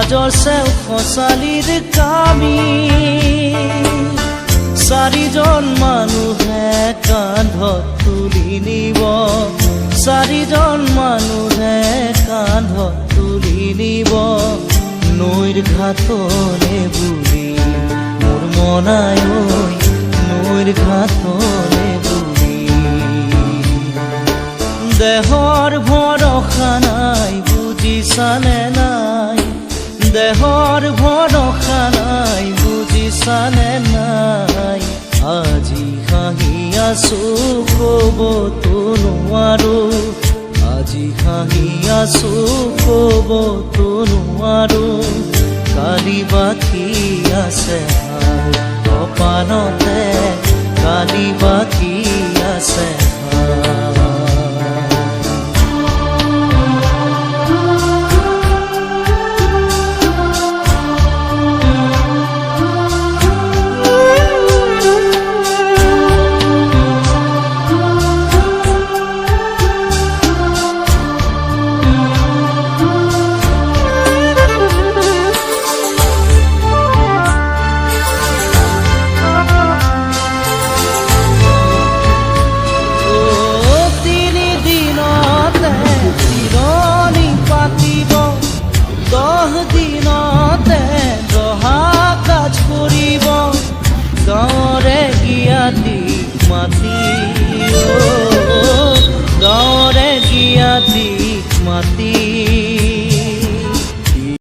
সমাজৰ খচালিৰ কামি চাৰিজন মানুহে কান্ধত তুলি নিব চাৰিজন মানুহে কান্ধত তুলি নিব নৈৰ ঘাটলে বুলি মোৰ মনাই নৈৰ ঘাটলে বুলি দেহৰ ভৰসা নাই বুজিছানে নাই দেহৰ ভৰসা নাই বুজিছানে নাই আজি হাঁহি আছো ক'বতো নোৱাৰো আজি হাঁহি আছো ক'বতো নোৱাৰো কালি বাকী আছে